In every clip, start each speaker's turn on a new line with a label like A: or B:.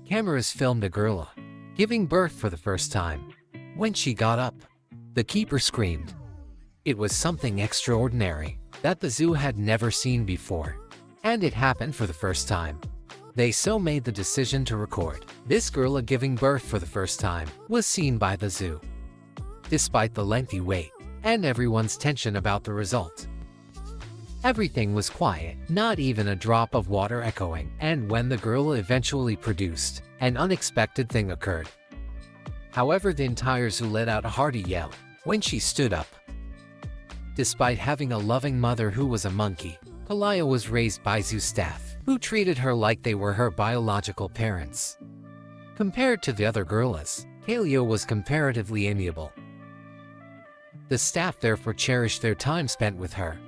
A: cameras filmed a gorilla giving birth for the first time. When she got up, the keeper screamed. It was something extraordinary that the zoo had never seen before, and it happened for the first time. They so made the decision to record. This gorilla giving birth for the first time was seen by the zoo. Despite the lengthy wait and everyone's tension about the result, everything was quiet, not even a drop of water echoing, and when the gorilla eventually produced, an unexpected thing occurred. However, the entire zoo let out a hearty yell when she stood up. Despite having a loving mother who was a monkey, Kalia was raised by zoo staff, who treated her like they were her biological parents. Compared to the other gorillas, Kalia was comparatively amiable. The staff therefore cherished their time spent with her.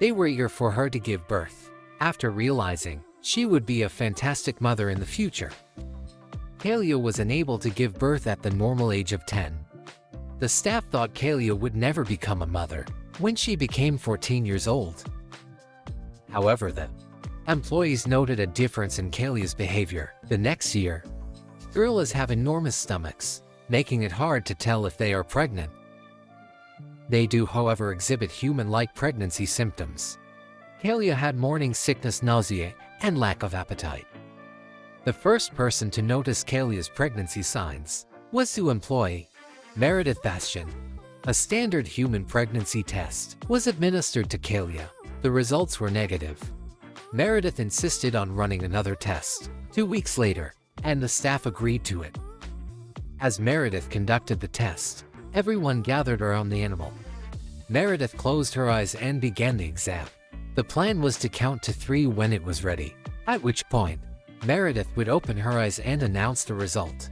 A: They were eager for her to give birth, after realizing she would be a fantastic mother in the future. Kalia was unable to give birth at the normal age of 10. The staff thought Kalia would never become a mother when she became 14 years old. However, the employees noted a difference in Kalia's behavior. The next year, gorillas have enormous stomachs, making it hard to tell if they are pregnant. They do, however, exhibit human-like pregnancy symptoms. Kalia had morning sickness, nausea, and lack of appetite. The first person to notice Kalia's pregnancy signs was zoo employee Meredith Bastian. A standard human pregnancy test was administered to Kalia. The results were negative. Meredith insisted on running another test 2 weeks later, and the staff agreed to it. As Meredith conducted the test, everyone gathered around the animal. Meredith closed her eyes and began the exam. The plan was to count to 3 when it was ready, at which point Meredith would open her eyes and announce the result.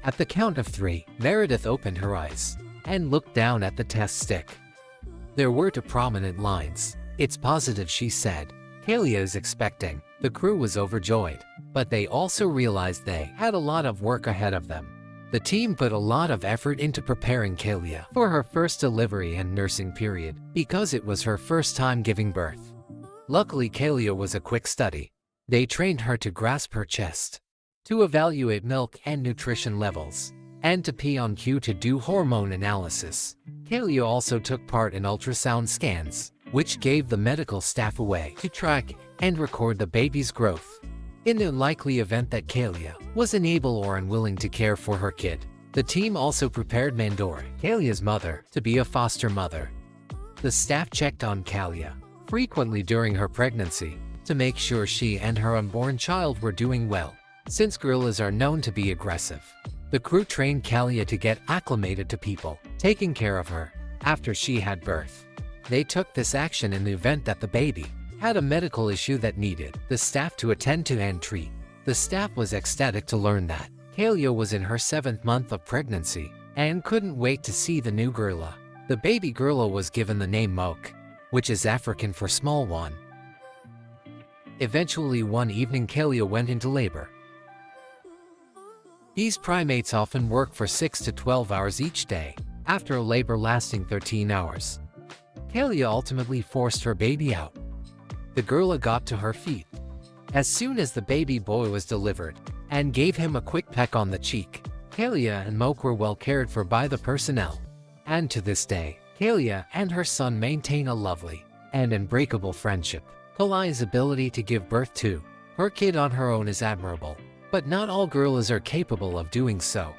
A: At the count of 3, Meredith opened her eyes and looked down at the test stick. There were 2 prominent lines. "It's positive," she said. Kalia is expecting. The crew was overjoyed, but they also realized they had a lot of work ahead of them. The team put a lot of effort into preparing Kalia for her first delivery and nursing period, because it was her first time giving birth. Luckily, Kalia was a quick study. They trained her to grasp her chest, to evaluate milk and nutrition levels, and to pee on cue to do hormone analysis. Kalia also took part in ultrasound scans, which gave the medical staff a way to track and record the baby's growth. In the unlikely event that Kalia was unable or unwilling to care for her kid, the team also prepared Mandora, Kalia's mother, to be a foster mother. The staff checked on Kalia frequently during her pregnancy to make sure she and her unborn child were doing well, since gorillas are known to be aggressive. The crew trained Kalia to get acclimated to people taking care of her after she had birth. They took this action in the event that the baby had a medical issue that needed the staff to attend to and treat. The staff was ecstatic to learn that Kalia was in her 7th month of pregnancy and couldn't wait to see the new gorilla. The baby gorilla was given the name Moke, which is African for small one. Eventually, one evening, Kalia went into labor. These primates often work for 6 to 12 hours each day, after a labor lasting 13 hours. Kalia ultimately forced her baby out. The gorilla got to her feet as soon as the baby boy was delivered and gave him a quick peck on the cheek. Kalia and Moke were well cared for by the personnel, and to this day, Kalia and her son maintain a lovely and unbreakable friendship. Kalia's ability to give birth to her kid on her own is admirable, but not all gorillas are capable of doing so.